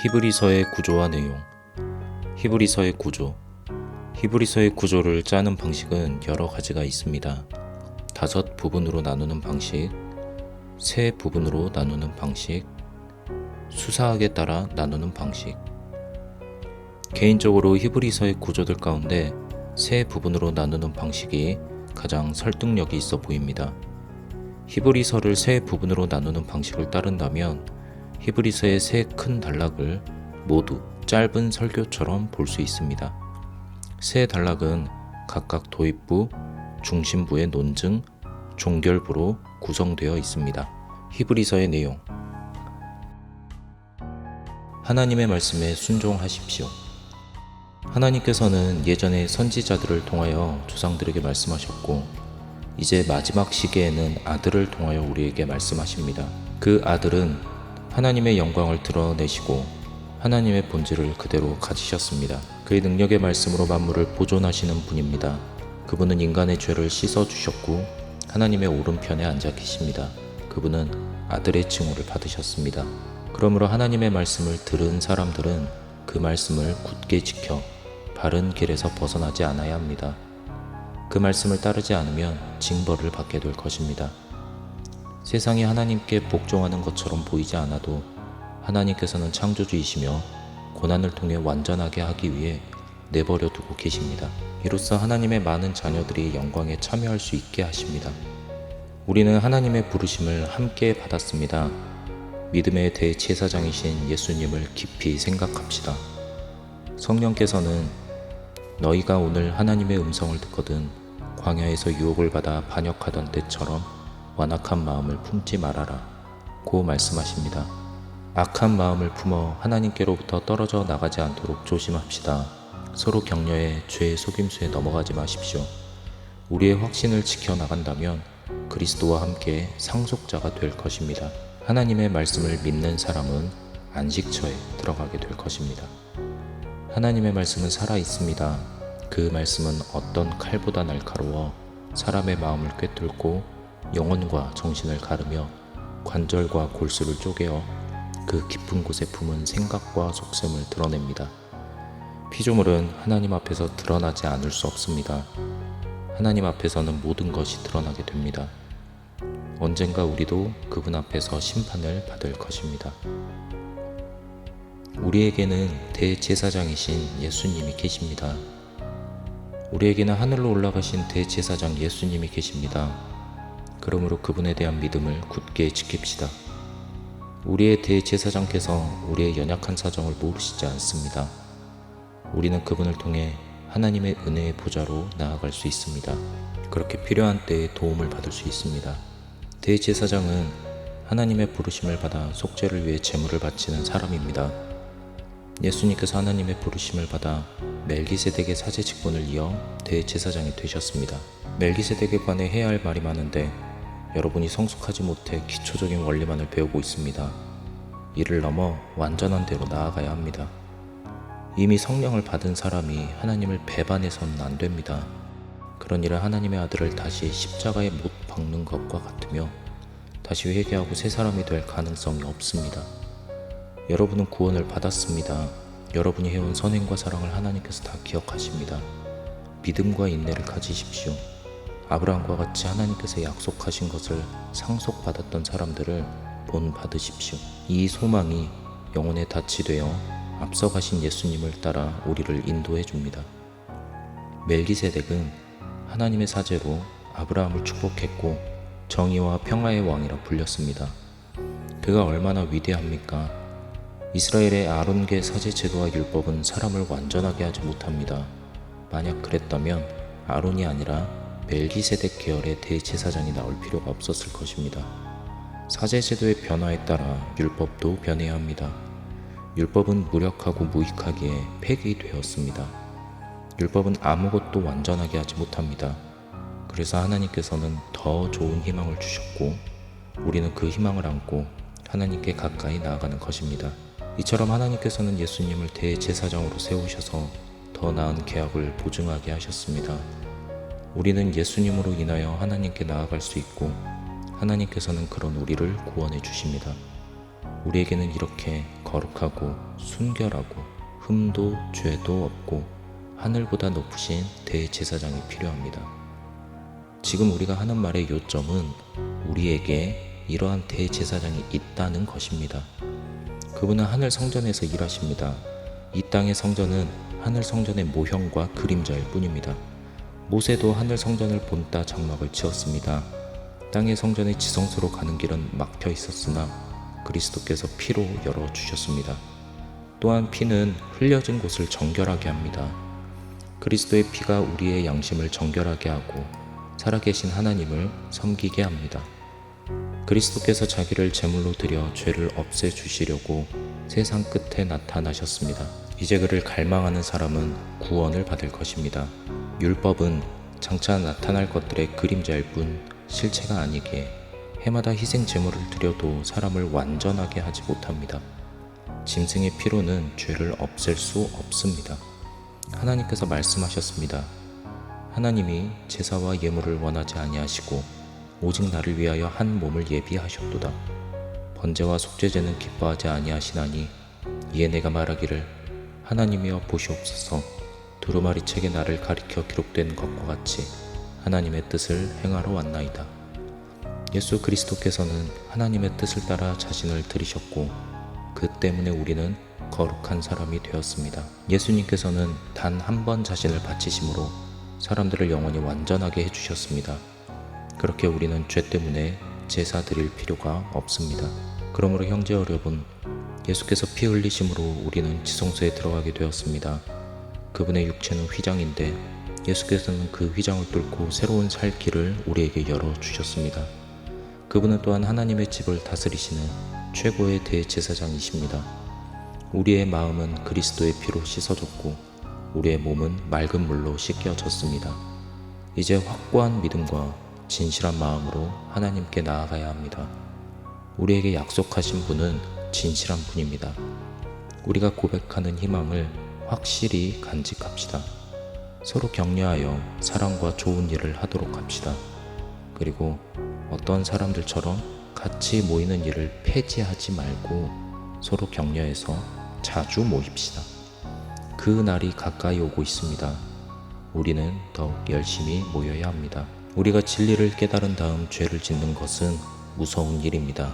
히브리서의 구조와 내용. 히브리서의 구조. 히브리서의 구조를 짜는 방식은 여러 가지가 있습니다. 5부분으로 나누는 방식, 3부분으로 나누는 방식, 수사학에 따라 나누는 방식. 개인적으로 히브리서의 구조들 가운데 3부분으로 나누는 방식이 가장 설득력이 있어 보입니다. 히브리서를 3부분으로 나누는 방식을 따른다면 히브리서의 3 큰 단락을 모두 짧은 설교처럼 볼 수 있습니다. 3 단락은 각각 도입부, 중심부의 논증, 종결부로 구성되어 있습니다. 히브리서의 내용. 하나님의 말씀에 순종하십시오. 하나님께서는 예전에 선지자들을 통하여 조상들에게 말씀하셨고 이제 마지막 시기에는 아들을 통하여 우리에게 말씀하십니다. 그 아들은 하나님의 영광을 드러내시고 하나님의 본질을 그대로 가지셨습니다. 그의 능력의 말씀으로 만물을 보존하시는 분입니다. 그분은 인간의 죄를 씻어주셨고 하나님의 오른편에 앉아 계십니다. 그분은 아들의 칭호를 받으셨습니다. 그러므로 하나님의 말씀을 들은 사람들은 그 말씀을 굳게 지켜 바른 길에서 벗어나지 않아야 합니다. 그 말씀을 따르지 않으면 징벌을 받게 될 것입니다. 세상이 하나님께 복종하는 것처럼 보이지 않아도 하나님께서는 창조주이시며 고난을 통해 완전하게 하기 위해 내버려 두고 계십니다. 이로써 하나님의 많은 자녀들이 영광에 참여할 수 있게 하십니다. 우리는 하나님의 부르심을 함께 받았습니다. 믿음의 대제사장이신 예수님을 깊이 생각합시다. 성령께서는 너희가 오늘 하나님의 음성을 듣거든 광야에서 유혹을 받아 반역하던 때처럼 완악한 마음을 품지 말아라 고 말씀하십니다. 악한 마음을 품어 하나님께로부터 떨어져 나가지 않도록 조심합시다. 서로 격려해 죄의 속임수에 넘어가지 마십시오. 우리의 확신을 지켜나간다면 그리스도와 함께 상속자가 될 것입니다. 하나님의 말씀을 믿는 사람은 안식처에 들어가게 될 것입니다. 하나님의 말씀은 살아있습니다. 그 말씀은 어떤 칼보다 날카로워 사람의 마음을 꿰뚫고 영혼과 정신을 가르며 관절과 골수를 쪼개어 그 깊은 곳에 품은 생각과 속셈을 드러냅니다. 피조물은 하나님 앞에서 드러나지 않을 수 없습니다. 하나님 앞에서는 모든 것이 드러나게 됩니다. 언젠가 우리도 그분 앞에서 심판을 받을 것입니다. 우리에게는 대제사장이신 예수님이 계십니다. 우리에게는 하늘로 올라가신 대제사장 예수님이 계십니다. 그러므로 그분에 대한 믿음을 굳게 지킵시다. 우리의 대제사장께서 우리의 연약한 사정을 모르시지 않습니다. 우리는 그분을 통해 하나님의 은혜의 보좌로 나아갈 수 있습니다. 그렇게 필요한 때에 도움을 받을 수 있습니다. 대제사장은 하나님의 부르심을 받아 속죄를 위해 제물을 바치는 사람입니다. 예수님께서 하나님의 부르심을 받아 멜기세덱의 사제 직분을 이어 대제사장이 되셨습니다. 멜기세덱에 관해 해야 할 말이 많은데 여러분이 성숙하지 못해 기초적인 원리만을 배우고 있습니다. 이를 넘어 완전한 대로 나아가야 합니다. 이미 성령을 받은 사람이 하나님을 배반해서는 안 됩니다. 그런 일은 하나님의 아들을 다시 십자가에 못 박는 것과 같으며 다시 회개하고 새 사람이 될 가능성이 없습니다. 여러분은 구원을 받았습니다. 여러분이 해온 선행과 사랑을 하나님께서 다 기억하십니다. 믿음과 인내를 가지십시오. 아브라함과 같이 하나님께서 약속하신 것을 상속받았던 사람들을 본받으십시오. 이 소망이 영혼의 닻이 되어 앞서가신 예수님을 따라 우리를 인도해 줍니다. 멜기세덱은 하나님의 사제로 아브라함을 축복했고 정의와 평화의 왕이라 불렸습니다. 그가 얼마나 위대합니까? 이스라엘의 아론계 사제 제도와 율법은 사람을 완전하게 하지 못합니다. 만약 그랬다면 아론이 아니라 멜기세덱 계열의 대제사장이 나올 필요가 없었을 것입니다. 사제 제도의 변화에 따라 율법도 변해야 합니다. 율법은 무력하고 무익하기에 폐기되었습니다. 율법은 아무것도 완전하게 하지 못합니다. 그래서 하나님께서는 더 좋은 희망을 주셨고 우리는 그 희망을 안고 하나님께 가까이 나아가는 것입니다. 이처럼 하나님께서는 예수님을 대제사장으로 세우셔서 더 나은 계약을 보증하게 하셨습니다. 우리는 예수님으로 인하여 하나님께 나아갈 수 있고 하나님께서는 그런 우리를 구원해 주십니다. 우리에게는 이렇게 거룩하고 순결하고 흠도 죄도 없고 하늘보다 높으신 대제사장이 필요합니다. 지금 우리가 하는 말의 요점은 우리에게 이러한 대제사장이 있다는 것입니다. 그분은 하늘 성전에서 일하십니다. 이 땅의 성전은 하늘 성전의 모형과 그림자일 뿐입니다. 모세도 하늘 성전을 본따 장막을 지었습니다. 땅의 성전의 지성소로 가는 길은 막혀 있었으나 그리스도께서 피로 열어주셨습니다. 또한 피는 흘려진 곳을 정결하게 합니다. 그리스도의 피가 우리의 양심을 정결하게 하고 살아계신 하나님을 섬기게 합니다. 그리스도께서 자기를 제물로 드려 죄를 없애주시려고 세상 끝에 나타나셨습니다. 이제 그를 갈망하는 사람은 구원을 받을 것입니다. 율법은 장차 나타날 것들의 그림자일 뿐 실체가 아니기에 해마다 희생 제물을 드려도 사람을 완전하게 하지 못합니다. 짐승의 피로는 죄를 없앨 수 없습니다. 하나님께서 말씀하셨습니다. 하나님이 제사와 예물을 원하지 아니하시고 오직 나를 위하여 한 몸을 예비하셨도다. 번제와 속죄제는 기뻐하지 아니하시나니 이에 내가 말하기를 하나님이여 보시옵소서. 두루마리 책에 나를 가리켜 기록된 것과 같이 하나님의 뜻을 행하러 왔나이다. 예수 그리스도께서는 하나님의 뜻을 따라 자신을 들이셨고 그 때문에 우리는 거룩한 사람이 되었습니다. 예수님께서는 단 한 번 자신을 바치심으로 사람들을 영원히 완전하게 해주셨습니다. 그렇게 우리는 죄 때문에 제사 드릴 필요가 없습니다. 그러므로 형제 여러분, 예수께서 피 흘리심으로 우리는 지성소에 들어가게 되었습니다. 그분의 육체는 휘장인데 예수께서는 그 휘장을 뚫고 새로운 살 길을 우리에게 열어주셨습니다. 그분은 또한 하나님의 집을 다스리시는 최고의 대제사장이십니다. 우리의 마음은 그리스도의 피로 씻어졌고 우리의 몸은 맑은 물로 씻겨졌습니다. 이제 확고한 믿음과 진실한 마음으로 하나님께 나아가야 합니다. 우리에게 약속하신 분은 진실한 분입니다. 우리가 고백하는 희망을 확실히 간직합시다. 서로 격려하여 사랑과 좋은 일을 하도록 합시다. 그리고 어떤 사람들처럼 같이 모이는 일을 폐지하지 말고 서로 격려해서 자주 모입시다. 그 날이 가까이 오고 있습니다. 우리는 더욱 열심히 모여야 합니다. 우리가 진리를 깨달은 다음 죄를 짓는 것은 무서운 일입니다.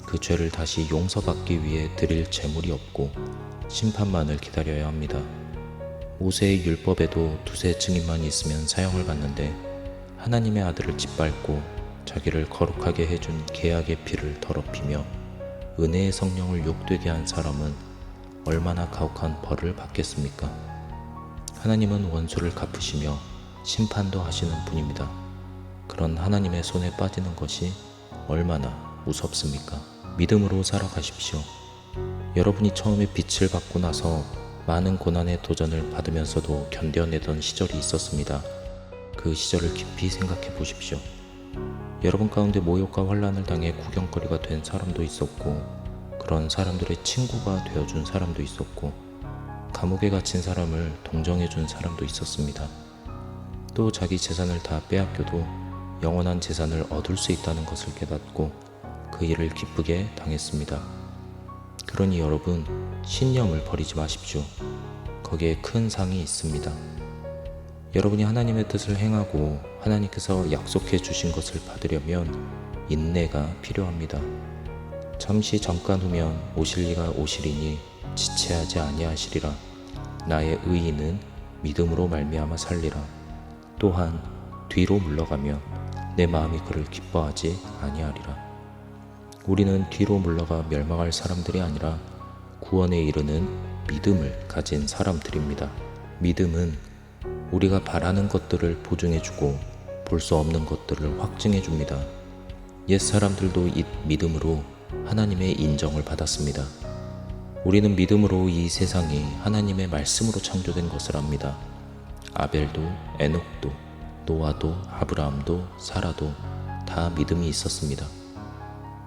그 죄를 다시 용서받기 위해 드릴 제물이 없고 심판만을 기다려야 합니다. 모세의 율법에도 두세 증인만 있으면 사형을 받는데 하나님의 아들을 짓밟고 자기를 거룩하게 해준 계약의 피를 더럽히며 은혜의 성령을 욕되게 한 사람은 얼마나 가혹한 벌을 받겠습니까? 하나님은 원수를 갚으시며 심판도 하시는 분입니다. 그런 하나님의 손에 빠지는 것이 얼마나 무섭습니까? 믿음으로 살아가십시오. 여러분이 처음에 빛을 받고 나서 많은 고난의 도전을 받으면서도 견뎌내던 시절이 있었습니다. 그 시절을 깊이 생각해 보십시오. 여러분 가운데 모욕과 환난을 당해 구경거리가 된 사람도 있었고, 그런 사람들의 친구가 되어준 사람도 있었고, 감옥에 갇힌 사람을 동정해준 사람도 있었습니다. 또 자기 재산을 다 빼앗겨도 영원한 재산을 얻을 수 있다는 것을 깨닫고 그 일을 기쁘게 당했습니다. 그러니 여러분, 신념을 버리지 마십시오. 거기에 큰 상이 있습니다. 여러분이 하나님의 뜻을 행하고 하나님께서 약속해 주신 것을 받으려면 인내가 필요합니다. 잠시 잠깐 후면 오실 이가 오시리니 지체하지 아니하시리라. 나의 의인은 믿음으로 말미암아 살리라. 또한 뒤로 물러가면 내 마음이 그를 기뻐하지 아니하리라. 우리는 뒤로 물러가 멸망할 사람들이 아니라 구원에 이르는 믿음을 가진 사람들입니다. 믿음은 우리가 바라는 것들을 보증해주고 볼 수 없는 것들을 확증해줍니다. 옛 사람들도 이 믿음으로 하나님의 인정을 받았습니다. 우리는 믿음으로 이 세상이 하나님의 말씀으로 창조된 것을 압니다. 아벨도, 에녹도, 노아도, 아브라함도, 사라도 다 믿음이 있었습니다.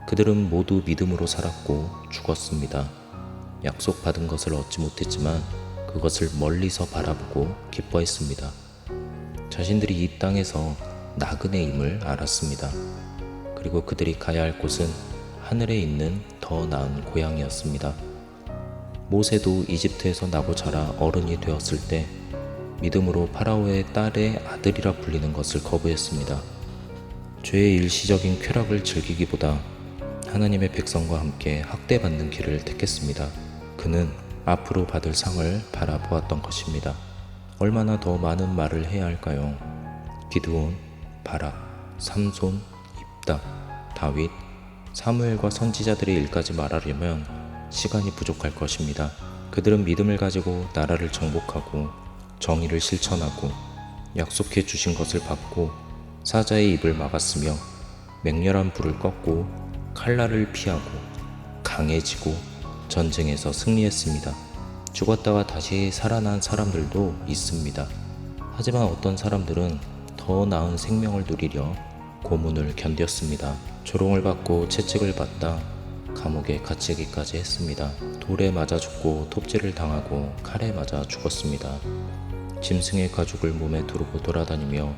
그들은 모두 믿음으로 살았고 죽었습니다. 약속받은 것을 얻지 못했지만 그것을 멀리서 바라보고 기뻐했습니다. 자신들이 이 땅에서 나그네임을 알았습니다. 그리고 그들이 가야 할 곳은 하늘에 있는 더 더 나은 고향이었습니다. 모세도 이집트에서 나고 자라 어른이 되었을 때 믿음으로 파라오의 딸의 아들이라 불리는 것을 거부했습니다. 죄의 일시적인 쾌락을 즐기기보다 하나님의 백성과 함께 학대받는 길을 택했습니다. 그는 앞으로 받을 상을 바라보았던 것입니다. 얼마나 더 많은 말을 해야 할까요? 기드온, 바락, 삼손, 입다, 다윗, 사무엘과 선지자들의 일까지 말하려면 시간이 부족할 것입니다. 그들은 믿음을 가지고 나라를 정복하고 정의를 실천하고 약속해 주신 것을 받고 사자의 입을 막았으며 맹렬한 불을 껐고 칼날을 피하고 강해지고 전쟁에서 승리했습니다. 죽었다가 다시 살아난 사람들도 있습니다. 하지만 어떤 사람들은 더 나은 생명을 누리려 고문을 견뎠습니다. 조롱을 받고 채찍을 받다 감옥에 갇히기까지 했습니다. 돌에 맞아 죽고 톱질을 당하고 칼에 맞아 죽었습니다. 짐승의 가죽을 몸에 두르고 돌아다니며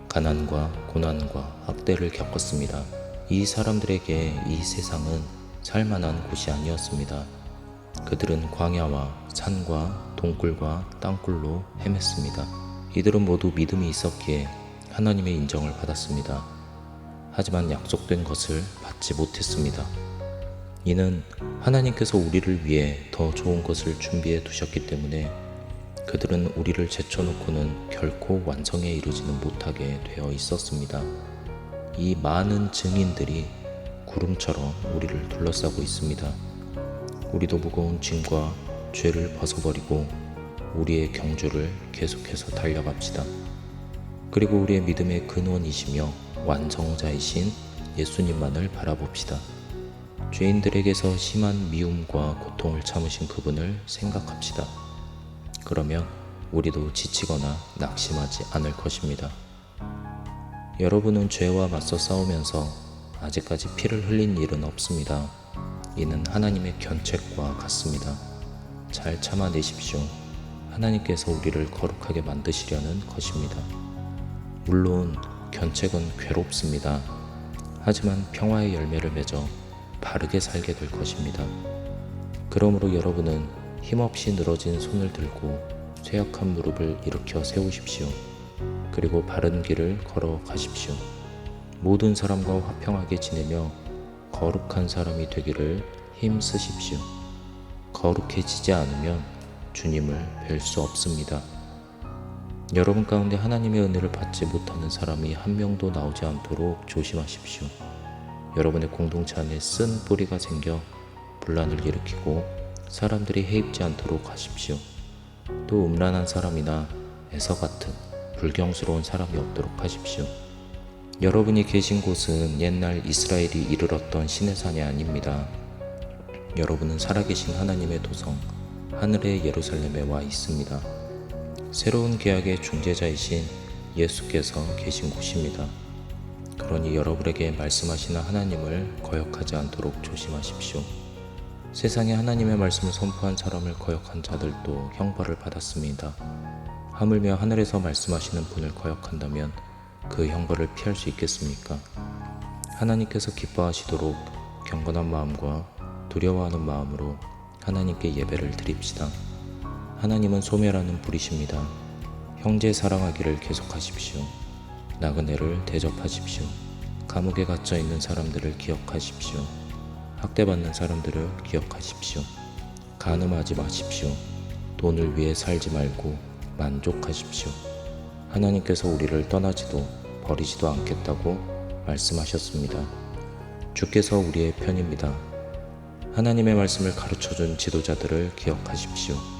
가난과 고난과 학대를 겪었습니다. 이 사람들에게 이 세상은 살만한 곳이 아니었습니다. 그들은 광야와 산과 동굴과 땅굴로 헤맸습니다. 이들은 모두 믿음이 있었기에 하나님의 인정을 받았습니다. 하지만 약속된 것을 받지 못했습니다. 이는 하나님께서 우리를 위해 더 좋은 것을 준비해 두셨기 때문에 그들은 우리를 제쳐놓고는 결코 완성에 이르지는 못하게 되어 있었습니다. 이 많은 증인들이 구름처럼 우리를 둘러싸고 있습니다. 우리도 무거운 짐과 죄를 벗어버리고 우리의 경주를 계속해서 달려갑시다. 그리고 우리의 믿음의 근원이시며 완성자이신 예수님만을 바라봅시다. 죄인들에게서 심한 미움과 고통을 참으신 그분을 생각합시다. 그러면 우리도 지치거나 낙심하지 않을 것입니다. 여러분은 죄와 맞서 싸우면서 아직까지 피를 흘린 일은 없습니다. 이는 하나님의 견책과 같습니다. 잘 참아내십시오. 하나님께서 우리를 거룩하게 만드시려는 것입니다. 물론 견책은 괴롭습니다. 하지만 평화의 열매를 맺어 바르게 살게 될 것입니다. 그러므로 여러분은 힘없이 늘어진 손을 들고 쇠약한 무릎을 일으켜 세우십시오. 그리고 바른 길을 걸어가십시오. 모든 사람과 화평하게 지내며 거룩한 사람이 되기를 힘쓰십시오. 거룩해지지 않으면 주님을 뵐 수 없습니다. 여러분 가운데 하나님의 은혜를 받지 못하는 사람이 한 명도 나오지 않도록 조심하십시오. 여러분의 공동체 안에 쓴 뿌리가 생겨 분란을 일으키고 사람들이 해입지 않도록 하십시오. 또 음란한 사람이나 에서 같은 불경스러운 사람이 없도록 하십시오. 여러분이 계신 곳은 옛날 이스라엘이 이르렀던 시내산이 아닙니다. 여러분은 살아계신 하나님의 도성 하늘의 예루살렘에 와 있습니다. 새로운 계약의 중재자이신 예수께서 계신 곳입니다. 그러니 여러분에게 말씀하시는 하나님을 거역하지 않도록 조심하십시오. 세상에 하나님의 말씀을 선포한 사람을 거역한 자들도 형벌을 받았습니다. 하물며 하늘에서 말씀하시는 분을 거역한다면 그 형벌을 피할 수 있겠습니까? 하나님께서 기뻐하시도록 경건한 마음과 두려워하는 마음으로 하나님께 예배를 드립시다. 하나님은 소멸하는 불이십니다. 형제 사랑하기를 계속하십시오. 나그네를 대접하십시오. 감옥에 갇혀 있는 사람들을 기억하십시오. 학대받는 사람들을 기억하십시오. 간음하지 마십시오. 돈을 위해 살지 말고 만족하십시오. 하나님께서 우리를 떠나지도 버리지도 않겠다고 말씀하셨습니다. 주께서 우리의 편입니다. 하나님의 말씀을 가르쳐준 지도자들을 기억하십시오.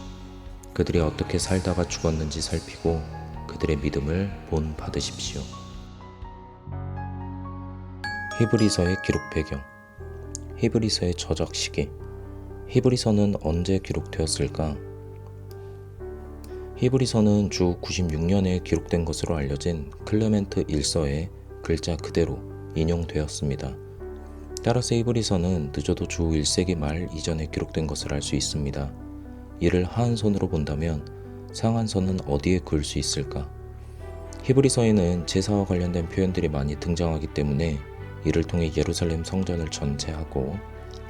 그들이 어떻게 살다가 죽었는지 살피고 그들의 믿음을 본받으십시오. 히브리서의 기록 배경. 히브리서의 저작 시기. 히브리서는 언제 기록되었을까? 히브리서는 주 96년에 기록된 것으로 알려진 클레멘트 1서의 글자 그대로 인용되었습니다. 따라서 히브리서는 늦어도 주 1세기 말 이전에 기록된 것을 알 수 있습니다. 이를 하한선으로 본다면 상한선은 어디에 그을 수 있을까? 히브리서에는 제사와 관련된 표현들이 많이 등장하기 때문에 이를 통해 예루살렘 성전을 전제하고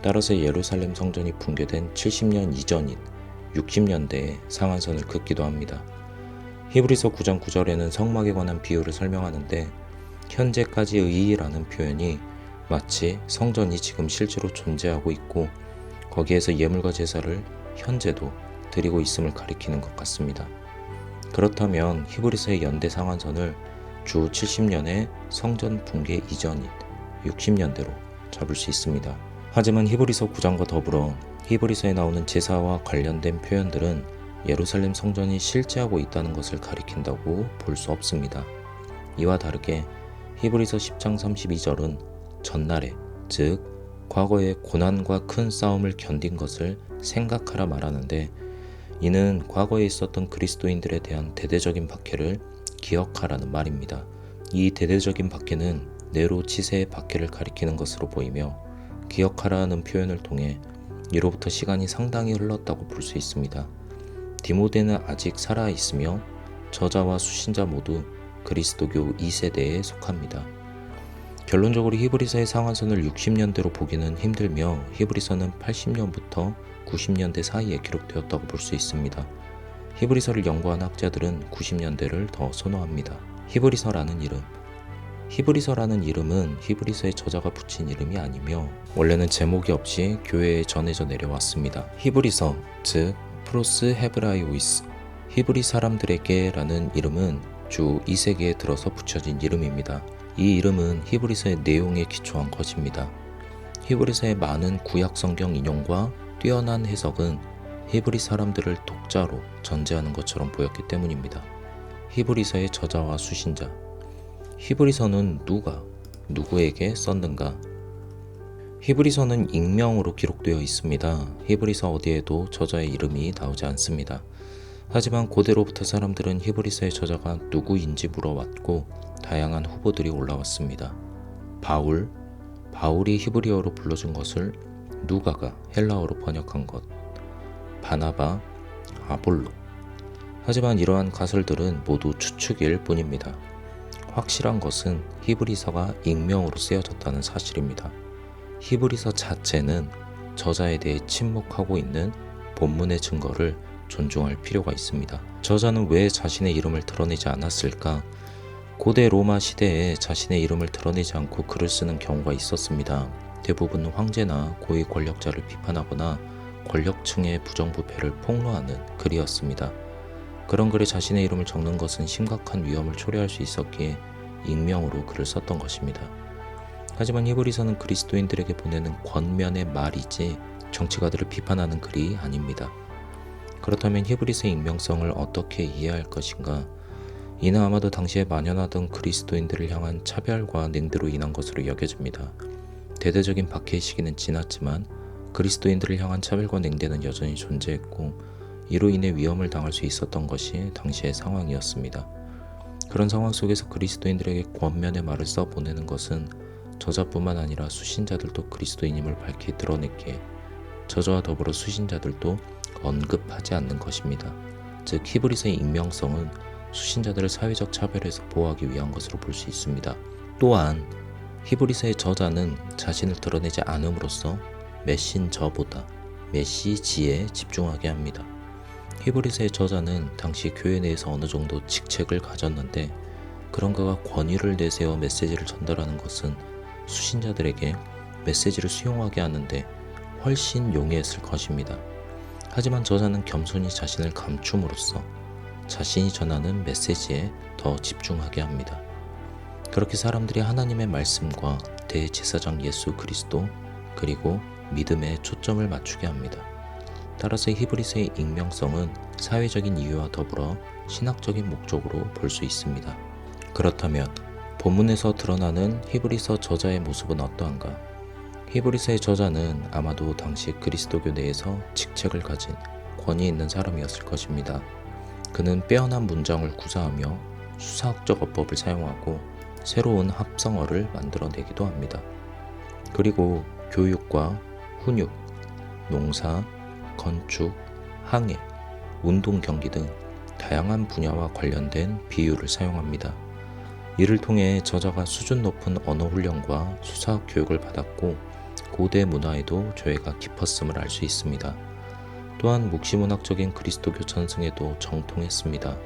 따라서 예루살렘 성전이 붕괴된 70년 이전인 60년대에 상한선을 긋기도 합니다. 히브리서 9장 9절에는 성막에 관한 비유를 설명하는데 현재까지의 라는 표현이 마치 성전이 지금 실제로 존재하고 있고 거기에서 예물과 제사를 현재도 드리고 있음을 가리키는 것 같습니다. 그렇다면 히브리서의 연대 상한선을 주 70년의 성전 붕괴 이전인 60년대로 잡을 수 있습니다. 하지만 히브리서 9장과 더불어 히브리서에 나오는 제사와 관련된 표현들은 예루살렘 성전이 실제하고 있다는 것을 가리킨다고 볼 수 없습니다. 이와 다르게 히브리서 10장 32절은 전날에, 즉 과거의 고난과 큰 싸움을 견딘 것을 생각하라 말하는데 이는 과거에 있었던 그리스도인들에 대한 대대적인 박해를 기억하라는 말입니다. 이 대대적인 박해는 네로 치세의 박해를 가리키는 것으로 보이며 기억하라는 표현을 통해 이로부터 시간이 상당히 흘렀다고 볼 수 있습니다. 디모데는 아직 살아있으며 저자와 수신자 모두 그리스도교 2세대에 속합니다. 결론적으로 히브리서의 상한선을 60년대로 보기는 힘들며 히브리서는 80년부터 90년대 사이에 기록되었다고 볼 수 있습니다. 히브리서를 연구한 학자들은 90년대를 더 선호합니다. 히브리서라는 이름은 히브리서의 저자가 붙인 이름이 아니며 원래는 제목이 없이 교회에 전해져 내려왔습니다. 히브리서, 즉 프로스 헤브라이오이스, 히브리 사람들에게 라는 이름은 주 2세기에 들어서 붙여진 이름입니다. 이 이름은 히브리서의 내용에 기초한 것입니다. 히브리서의 많은 구약 성경 인용과 뛰어난 해석은 히브리 사람들을 독자로 전제하는 것처럼 보였기 때문입니다. 히브리서의 저자와 수신자. 히브리서는 누가 누구에게 썼는가? 히브리서는 익명으로 기록되어 있습니다. 히브리서 어디에도 저자의 이름이 나오지 않습니다. 하지만 고대로부터 사람들은 히브리서의 저자가 누구인지 물어왔고 다양한 후보들이 올라왔습니다. 바울이 히브리어로 불러준 것을 누가가 헬라어로 번역한 것, 바나바, 아볼로. 하지만 이러한 가설들은 모두 추측일 뿐입니다. 확실한 것은 히브리서가 익명으로 쓰여졌다는 사실입니다. 히브리서 자체는 저자에 대해 침묵하고 있는 본문의 증거를 존중할 필요가 있습니다. 저자는 왜 자신의 이름을 드러내지 않았을까? 고대 로마 시대에 자신의 이름을 드러내지 않고 글을 쓰는 경우가 있었습니다. 대부분은 황제나 고위 권력자를 비판하거나 권력층의 부정부패를 폭로하는 글이었습니다. 그런 글에 자신의 이름을 적는 것은 심각한 위험을 초래할 수 있었기에 익명으로 글을 썼던 것입니다. 하지만 히브리서는 그리스도인들에게 보내는 권면의 말이지 정치가들을 비판하는 글이 아닙니다. 그렇다면 히브리서의 익명성을 어떻게 이해할 것인가? 이는 아마도 당시에 만연하던 그리스도인들을 향한 차별과 냉대로 인한 것으로 여겨집니다. 대대적인 박해의 시기는 지났지만 그리스도인들을 향한 차별과 냉대는 여전히 존재했고 이로 인해 위험을 당할 수 있었던 것이 당시의 상황이었습니다. 그런 상황 속에서 그리스도인들에게 권면의 말을 써보내는 것은 저자뿐만 아니라 수신자들도 그리스도인임을 밝히 드러냈기에 저자와 더불어 수신자들도 언급하지 않는 것입니다. 즉 히브리서의 익명성은 수신자들을 사회적 차별에서 보호하기 위한 것으로 볼 수 있습니다. 또한 히브리서의 저자는 자신을 드러내지 않음으로써 메신저보다 메시지에 집중하게 합니다. 히브리서의 저자는 당시 교회 내에서 어느 정도 직책을 가졌는데 그런 그가 권위를 내세워 메시지를 전달하는 것은 수신자들에게 메시지를 수용하게 하는데 훨씬 용이했을 것입니다. 하지만 저자는 겸손히 자신을 감춤으로써 자신이 전하는 메시지에 더 집중하게 합니다. 그렇게 사람들이 하나님의 말씀과 대제사장 예수 그리스도 그리고 믿음에 초점을 맞추게 합니다. 따라서 히브리서의 익명성은 사회적인 이유와 더불어 신학적인 목적으로 볼 수 있습니다. 그렇다면 본문에서 드러나는 히브리서 저자의 모습은 어떠한가? 히브리서의 저자는 아마도 당시 그리스도교 내에서 직책을 가진 권위 있는 사람이었을 것입니다. 그는 빼어난 문장을 구사하며 수사학적 어법을 사용하고 새로운 합성어를 만들어내기도 합니다. 그리고 교육과 훈육, 농사, 건축, 항해, 운동 경기 등 다양한 분야와 관련된 비유를 사용합니다. 이를 통해 저자가 수준 높은 언어 훈련과 수사학 교육을 받았고 고대 문화에도 조예가 깊었음을 알 수 있습니다. 또한 묵시문학적인 그리스도교 전승에도 정통했습니다.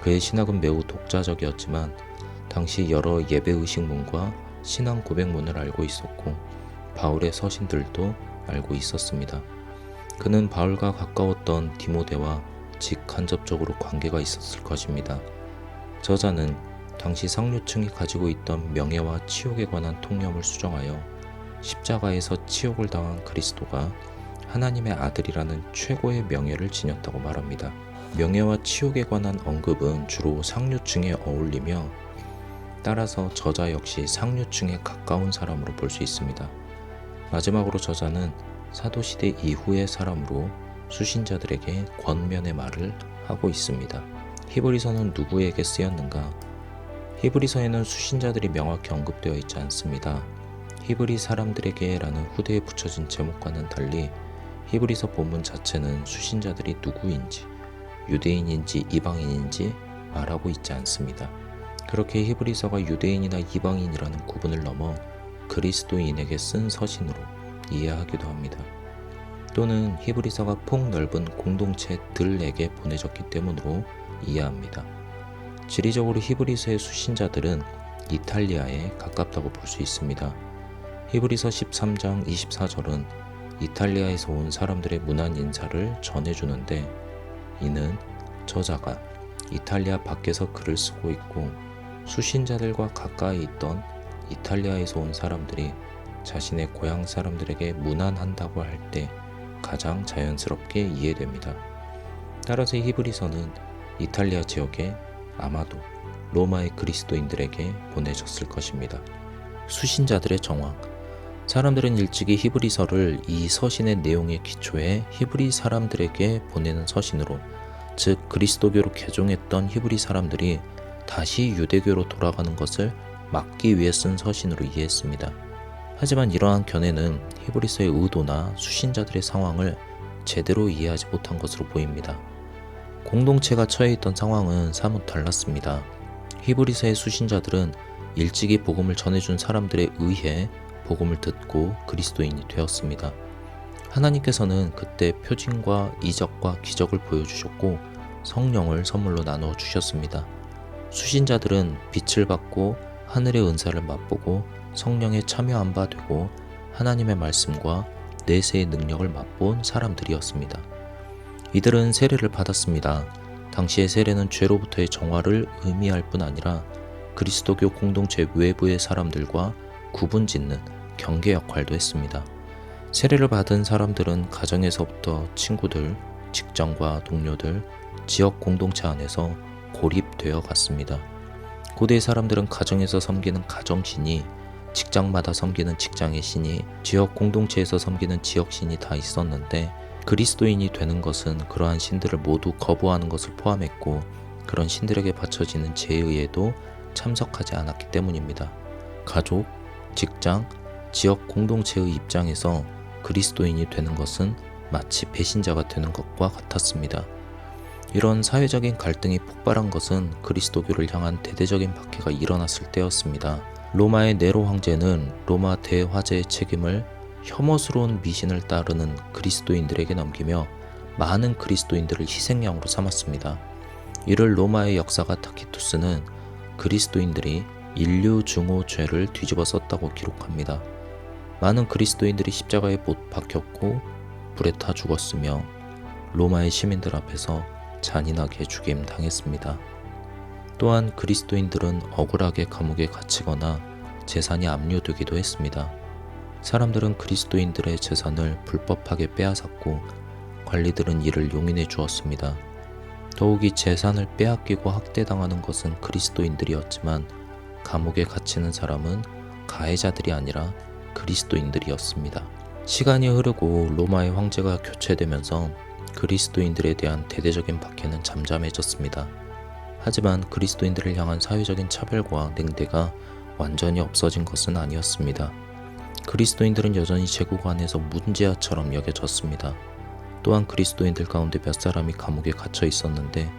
그의 신학은 매우 독자적이었지만 당시 여러 예배의식문과 신앙 고백문을 알고 있었고 바울의 서신들도 알고 있었습니다. 그는 바울과 가까웠던 디모데와 직간접적으로 관계가 있었을 것입니다. 저자는 당시 상류층이 가지고 있던 명예와 치욕에 관한 통념을 수정하여 십자가에서 치욕을 당한 그리스도가 하나님의 아들이라는 최고의 명예를 지녔다고 말합니다. 명예와 치욕에 관한 언급은 주로 상류층에 어울리며 따라서 저자 역시 상류층에 가까운 사람으로 볼 수 있습니다. 마지막으로 저자는 사도시대 이후의 사람으로 수신자들에게 권면의 말을 하고 있습니다. 히브리서는 누구에게 쓰였는가? 히브리서에는 수신자들이 명확히 언급되어 있지 않습니다. 히브리 사람들에게 라는 후대에 붙여진 제목과는 달리 히브리서 본문 자체는 수신자들이 누구인지, 유대인인지 이방인인지 말하고 있지 않습니다. 그렇게 히브리서가 유대인이나 이방인이라는 구분을 넘어 그리스도인에게 쓴 서신으로 이해하기도 합니다. 또는 히브리서가 폭넓은 공동체들에게 보내졌기 때문으로 이해합니다. 지리적으로 히브리서의 수신자들은 이탈리아에 가깝다고 볼 수 있습니다. 히브리서 13장 24절은 이탈리아에서 온 사람들의 문안 인사를 전해주는데 이는 저자가 이탈리아 밖에서 글을 쓰고 있고 수신자들과 가까이 있던 이탈리아에서 온 사람들이 자신의 고향 사람들에게 문안한다고 할 때 가장 자연스럽게 이해됩니다. 따라서 히브리서는 이탈리아 지역에 아마도 로마의 그리스도인들에게 보내졌을 것입니다. 수신자들의 정황. 사람들은 일찍이 히브리서를 이 서신의 내용에 기초해 히브리 사람들에게 보내는 서신으로, 즉 그리스도교로 개종했던 히브리 사람들이 다시 유대교로 돌아가는 것을 막기 위해 쓴 서신으로 이해했습니다. 하지만 이러한 견해는 히브리서의 의도나 수신자들의 상황을 제대로 이해하지 못한 것으로 보입니다. 공동체가 처해 있던 상황은 사뭇 달랐습니다. 히브리서의 수신자들은 일찍이 복음을 전해준 사람들에 의해 복음을 듣고 그리스도인이 되었습니다. 하나님께서는 그때 표징과 이적과 기적을 보여주셨고 성령을 선물로 나누어 주셨습니다. 수신자들은 빛을 받고 하늘의 은사를 맛보고 성령에 참여한 바 되고 하나님의 말씀과 내세의 능력을 맛본 사람들이었습니다. 이들은 세례를 받았습니다. 당시의 세례는 죄로부터의 정화를 의미할 뿐 아니라 그리스도교 공동체 외부의 사람들과 구분짓는 경계 역할도 했습니다. 세례를 받은 사람들은 가정에서부터 친구들, 직장과 동료들, 지역 공동체 안에서 고립되어 갔습니다. 고대 사람들은 가정에서 섬기는 가정신이, 직장마다 섬기는 직장의 신이, 지역 공동체에서 섬기는 지역신이 다 있었는데 그리스도인이 되는 것은 그러한 신들을 모두 거부하는 것을 포함했고 그런 신들에게 바쳐지는 제의에도 참석하지 않았기 때문입니다. 가족, 직장, 지역 공동체의 입장에서 그리스도인이 되는 것은 마치 배신자가 되는 것과 같았습니다. 이런 사회적인 갈등이 폭발한 것은 그리스도교를 향한 대대적인 박해가 일어났을 때였습니다. 로마의 네로 황제는 로마 대화제의 책임을 혐오스러운 미신을 따르는 그리스도인들에게 넘기며 많은 그리스도인들을 희생양으로 삼았습니다. 이를 로마의 역사가 타키투스는 그리스도인들이 인류 증오 죄를 뒤집어 썼다고 기록합니다. 많은 그리스도인들이 십자가에 못 박혔고 불에 타 죽었으며 로마의 시민들 앞에서 잔인하게 죽임 당했습니다. 또한 그리스도인들은 억울하게 감옥에 갇히거나 재산이 압류되기도 했습니다. 사람들은 그리스도인들의 재산을 불법하게 빼앗았고 관리들은 이를 용인해 주었습니다. 더욱이 재산을 빼앗기고 학대당하는 것은 그리스도인들이었지만 감옥에 갇히는 사람은 가해자들이 아니라 그리스도인들이었습니다. 시간이 흐르고 로마의 황제가 교체되면서 그리스도인들에 대한 대대적인 박해는 잠잠해졌습니다. 하지만 그리스도인들을 향한 사회적인 차별과 냉대가 완전히 없어진 것은 아니었습니다. 그리스도인들은 여전히 제국 안에서 문제아처럼 여겨졌습니다. 또한 그리스도인들 가운데 몇 사람이 감옥에 갇혀 있었는데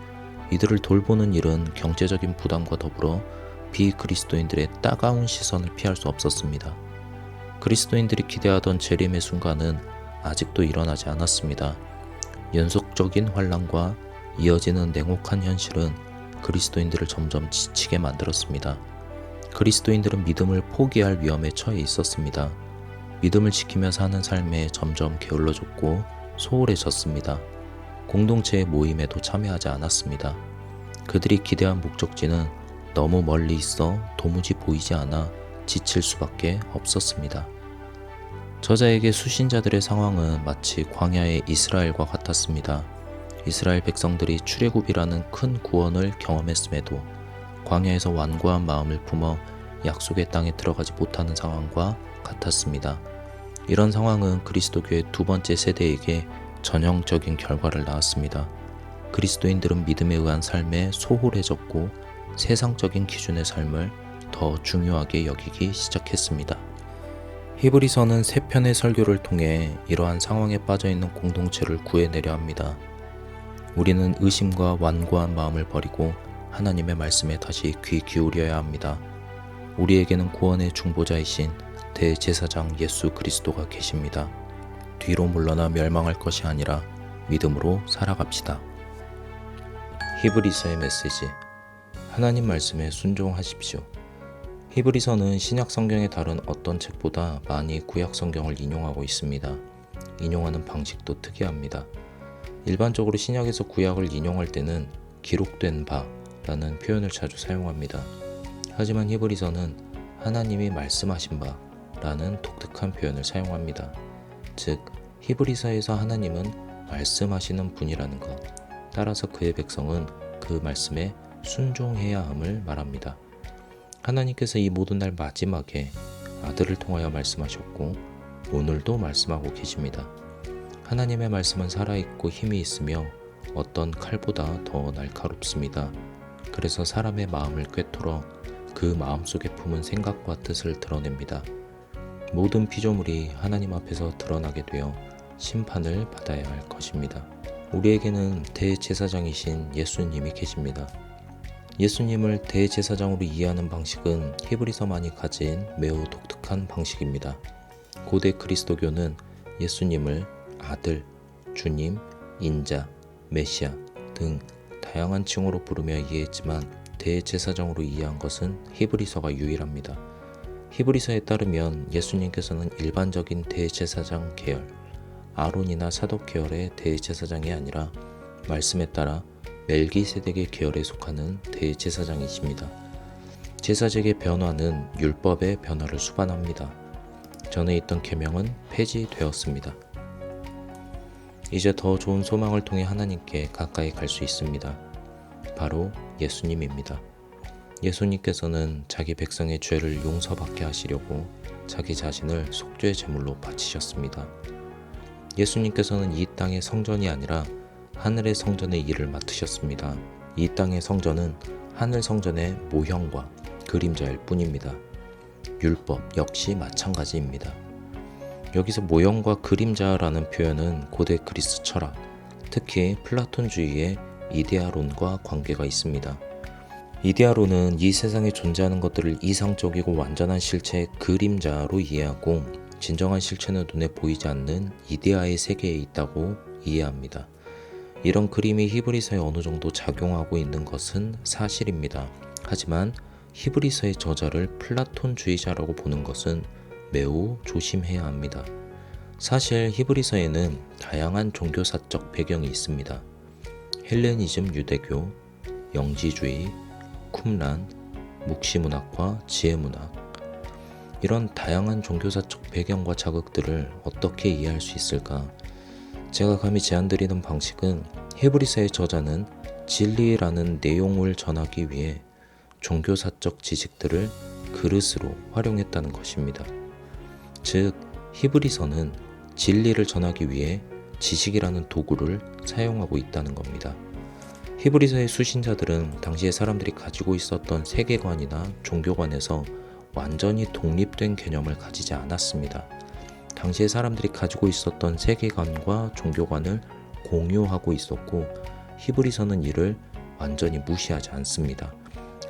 이들을 돌보는 일은 경제적인 부담과 더불어 비그리스도인들의 따가운 시선을 피할 수 없었습니다. 그리스도인들이 기대하던 재림의 순간은 아직도 일어나지 않았습니다. 연속적인 환난과 이어지는 냉혹한 현실은 그리스도인들을 점점 지치게 만들었습니다. 그리스도인들은 믿음을 포기할 위험에 처해 있었습니다. 믿음을 지키며 사는 삶에 점점 게을러졌고 소홀해졌습니다. 공동체의 모임에도 참여하지 않았습니다. 그들이 기대한 목적지는 너무 멀리 있어 도무지 보이지 않아 지칠 수밖에 없었습니다. 저자에게 수신자들의 상황은 마치 광야의 이스라엘과 같았습니다. 이스라엘 백성들이 출애굽이라는 큰 구원을 경험했음에도 광야에서 완고한 마음을 품어 약속의 땅에 들어가지 못하는 상황과 같았습니다. 이런 상황은 그리스도교의 두 번째 세대에게 전형적인 결과를 낳았습니다. 그리스도인들은 믿음에 의한 삶에 소홀해졌고 세상적인 기준의 삶을 더 중요하게 여기기 시작했습니다. 히브리서는 세 편의 설교를 통해 이러한 상황에 빠져있는 공동체를 구해내려 합니다. 우리는 의심과 완고한 마음을 버리고 하나님의 말씀에 다시 귀 기울여야 합니다. 우리에게는 구원의 중보자이신 대제사장 예수 그리스도가 계십니다. 뒤로 물러나 멸망할 것이 아니라 믿음으로 살아갑시다. 히브리서의 메시지. 하나님 말씀에 순종하십시오. 히브리서는 신약 성경의 다른 어떤 책보다 많이 구약 성경을 인용하고 있습니다. 인용하는 방식도 특이합니다. 일반적으로 신약에서 구약을 인용할 때는 기록된 바라는 표현을 자주 사용합니다. 하지만 히브리서는 하나님이 말씀하신 바라는 독특한 표현을 사용합니다. 즉, 히브리서에서 하나님은 말씀하시는 분이라는 것, 따라서 그의 백성은 그 말씀에 순종해야 함을 말합니다. 하나님께서 이 모든 날 마지막에 아들을 통하여 말씀하셨고 오늘도 말씀하고 계십니다. 하나님의 말씀은 살아있고 힘이 있으며 어떤 칼보다 더 날카롭습니다. 그래서 사람의 마음을 꿰뚫어 그 마음속에 품은 생각과 뜻을 드러냅니다. 모든 피조물이 하나님 앞에서 드러나게 되어 심판을 받아야 할 것입니다. 우리에게는 대제사장이신 예수님이 계십니다. 예수님을 대제사장으로 이해하는 방식은 히브리서만이 가진 매우 독특한 방식입니다. 고대 그리스도교는 예수님을 아들, 주님, 인자, 메시아 등 다양한 칭호로 부르며 이해했지만 대제사장으로 이해한 것은 히브리서가 유일합니다. 히브리서에 따르면 예수님께서는 일반적인 대제사장 계열, 아론이나 사독 계열의 대제사장이 아니라 말씀에 따라 멜기세덱의 계열에 속하는 대제사장이십니다. 제사제의 변화는 율법의 변화를 수반합니다. 전에 있던 계명은 폐지되었습니다. 이제 더 좋은 소망을 통해 하나님께 가까이 갈 수 있습니다. 바로 예수님입니다. 예수님께서는 자기 백성의 죄를 용서받게 하시려고 자기 자신을 속죄 제물로 바치셨습니다. 예수님께서는 이 땅의 성전이 아니라 하늘의 성전의 일을 맡으셨습니다. 이 땅의 성전은 하늘 성전의 모형과 그림자일 뿐입니다. 율법 역시 마찬가지입니다. 여기서 모형과 그림자라는 표현은 고대 그리스 철학, 특히 플라톤주의의 이데아론과 관계가 있습니다. 이데아론은 이 세상에 존재하는 것들을 이상적이고 완전한 실체의 그림자로 이해하고 진정한 실체는 눈에 보이지 않는 이데아의 세계에 있다고 이해합니다. 이런 그림이 히브리서에 어느 정도 작용하고 있는 것은 사실입니다. 하지만 히브리서의 저자를 플라톤주의자라고 보는 것은 매우 조심해야 합니다. 사실 히브리서에는 다양한 종교사적 배경이 있습니다. 헬레니즘 유대교, 영지주의, 쿰란, 묵시문학과 지혜문학. 이런 다양한 종교사적 배경과 자극들을 어떻게 이해할 수 있을까? 제가 감히 제안드리는 방식은 히브리서의 저자는 진리라는 내용을 전하기 위해 종교사적 지식들을 그릇으로 활용했다는 것입니다. 즉, 히브리서는 진리를 전하기 위해 지식이라는 도구를 사용하고 있다는 겁니다. 히브리서의 수신자들은 당시의 사람들이 가지고 있었던 세계관이나 종교관에서 완전히 독립된 개념을 가지지 않았습니다. 당시의 사람들이 가지고 있었던 세계관과 종교관을 공유하고 있었고 히브리서는 이를 완전히 무시하지 않습니다.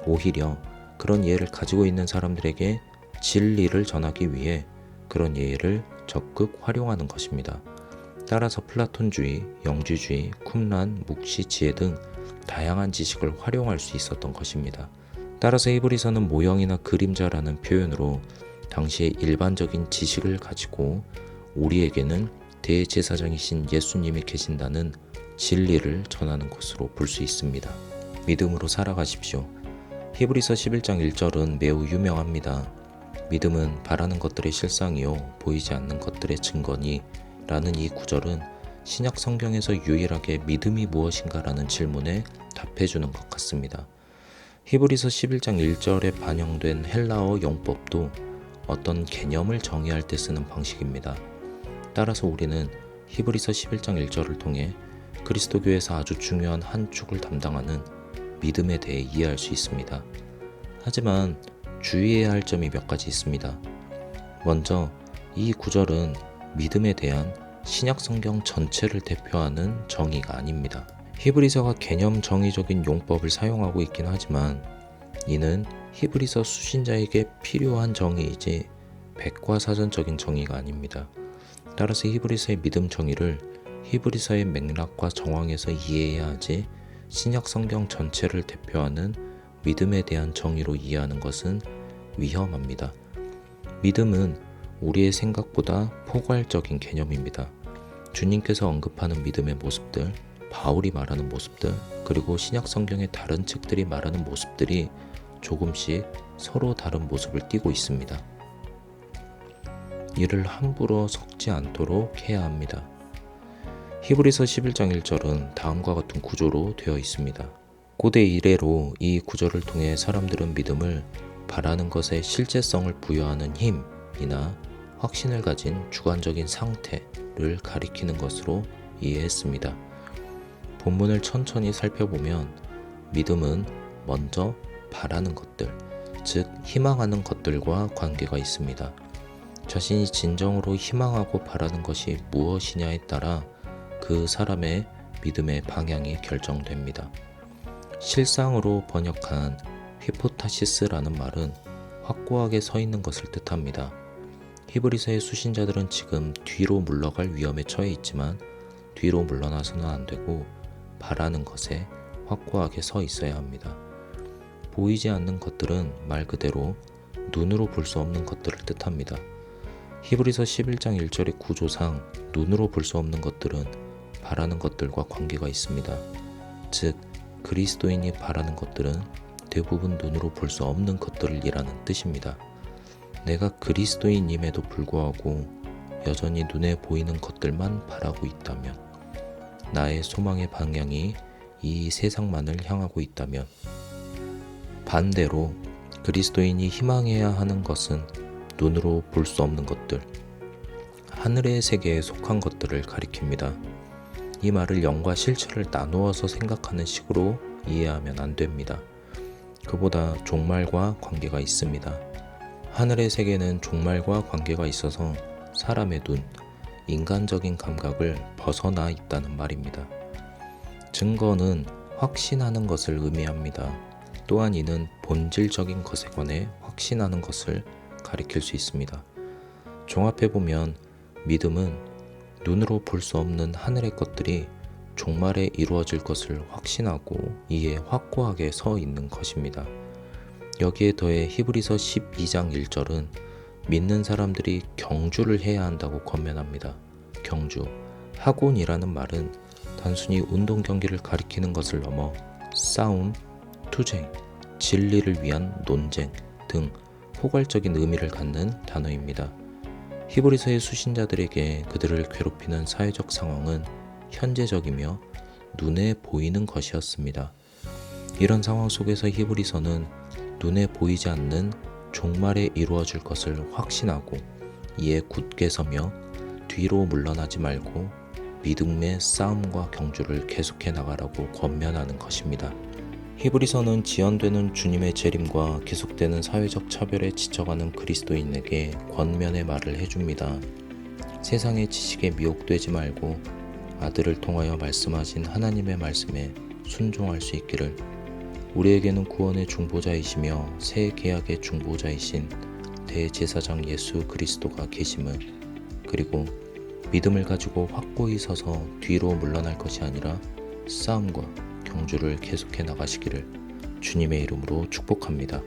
오히려 그런 이해를 가지고 있는 사람들에게 진리를 전하기 위해 그런 예를 적극 활용하는 것입니다. 따라서 플라톤주의, 영지주의, 쿰란, 묵시, 지혜 등 다양한 지식을 활용할 수 있었던 것입니다. 따라서 히브리서는 모형이나 그림자라는 표현으로 당시의 일반적인 지식을 가지고 우리에게는 대제사장이신 예수님이 계신다는 진리를 전하는 것으로 볼 수 있습니다. 믿음으로 살아가십시오. 히브리서 11장 1절은 매우 유명합니다. 믿음은 바라는 것들의 실상이요 보이지 않는 것들의 증거니 라는 이 구절은 신약 성경에서 유일하게 믿음이 무엇인가라는 질문에 답해주는 것 같습니다. 히브리서 11장 1절에 반영된 헬라어 용법도 어떤 개념을 정의할 때 쓰는 방식입니다. 따라서 우리는 히브리서 11장 1절을 통해 그리스도교에서 아주 중요한 한 축을 담당하는 믿음에 대해 이해할 수 있습니다. 하지만 주의해야 할 점이 몇 가지 있습니다. 먼저 이 구절은 믿음에 대한 신약 성경 전체를 대표하는 정의가 아닙니다. 히브리서가 개념 정의적인 용법을 사용하고 있긴 하지만 이는 히브리서 수신자에게 필요한 정의이지 백과사전적인 정의가 아닙니다. 따라서 히브리서의 믿음 정의를 히브리서의 맥락과 정황에서 이해해야 하지 신약 성경 전체를 대표하는 믿음에 대한 정의로 이해하는 것은 위험합니다. 믿음은 우리의 생각보다 포괄적인 개념입니다. 주님께서 언급하는 믿음의 모습들, 바울이 말하는 모습들, 그리고 신약 성경의 다른 책들이 말하는 모습들이 조금씩 서로 다른 모습을 띠고 있습니다. 이를 함부로 섞지 않도록 해야 합니다. 히브리서 11장 1절은 다음과 같은 구조로 되어 있습니다. 고대 이래로 이 구절을 통해 사람들은 믿음을 바라는 것에 실제성을 부여하는 힘이나 확신을 가진 주관적인 상태를 가리키는 것으로 이해했습니다. 본문을 천천히 살펴보면 믿음은 먼저 바라는 것들, 즉 희망하는 것들과 관계가 있습니다. 자신이 진정으로 희망하고 바라는 것이 무엇이냐에 따라 그 사람의 믿음의 방향이 결정됩니다. 실상으로 번역한 히포타시스라는 말은 확고하게 서 있는 것을 뜻합니다. 히브리서의 수신자들은 지금 뒤로 물러갈 위험에 처해 있지만 뒤로 물러나서는 안 되고 바라는 것에 확고하게 서 있어야 합니다. 보이지 않는 것들은 말 그대로 눈으로 볼 수 없는 것들을 뜻합니다. 히브리서 11장 1절의 구조상 눈으로 볼 수 없는 것들은 바라는 것들과 관계가 있습니다. 즉 그리스도인이 바라는 것들은 대부분 눈으로 볼 수 없는 것들을 이라는 뜻입니다. 내가 그리스도인임에도 불구하고 여전히 눈에 보이는 것들만 바라고 있다면, 나의 소망의 방향이 이 세상만을 향하고 있다면, 반대로 그리스도인이 희망해야 하는 것은 눈으로 볼 수 없는 것들, 하늘의 세계에 속한 것들을 가리킵니다. 이 말을 영과 실체를 나누어서 생각하는 식으로 이해하면 안 됩니다. 그보다 종말과 관계가 있습니다. 하늘의 세계는 종말과 관계가 있어서 사람의 눈, 인간적인 감각을 벗어나 있다는 말입니다. 증거는 확신하는 것을 의미합니다. 또한 이는 본질적인 것에 관해 확신하는 것을 가리킬 수 있습니다. 종합해보면 믿음은 눈으로 볼 수 없는 하늘의 것들이 종말에 이루어질 것을 확신하고 이에 확고하게 서 있는 것입니다. 여기에 더해 히브리서 12장 1절은 믿는 사람들이 경주를 해야 한다고 권면합니다. 경주, 학원이라는 말은 단순히 운동 경기를 가리키는 것을 넘어 싸움, 투쟁, 진리를 위한 논쟁 등 포괄적인 의미를 갖는 단어입니다. 히브리서의 수신자들에게 그들을 괴롭히는 사회적 상황은 현재적이며 눈에 보이는 것이었습니다. 이런 상황 속에서 히브리서는 눈에 보이지 않는 종말에 이루어질 것을 확신하고 이에 굳게 서며 뒤로 물러나지 말고 믿음의 싸움과 경주를 계속해 나가라고 권면하는 것입니다. 히브리서는 지연되는 주님의 재림과 계속되는 사회적 차별에 지쳐가는 그리스도인에게 권면의 말을 해줍니다. 세상의 지식에 미혹되지 말고 아들을 통하여 말씀하신 하나님의 말씀에 순종할 수 있기를. 우리에게는 구원의 중보자이시며 새 계약의 중보자이신 대제사장 예수 그리스도가 계심을, 그리고 믿음을 가지고 확고히 서서 뒤로 물러날 것이 아니라 싸움과 경주를 계속해 나가시기를 주님의 이름으로 축복합니다.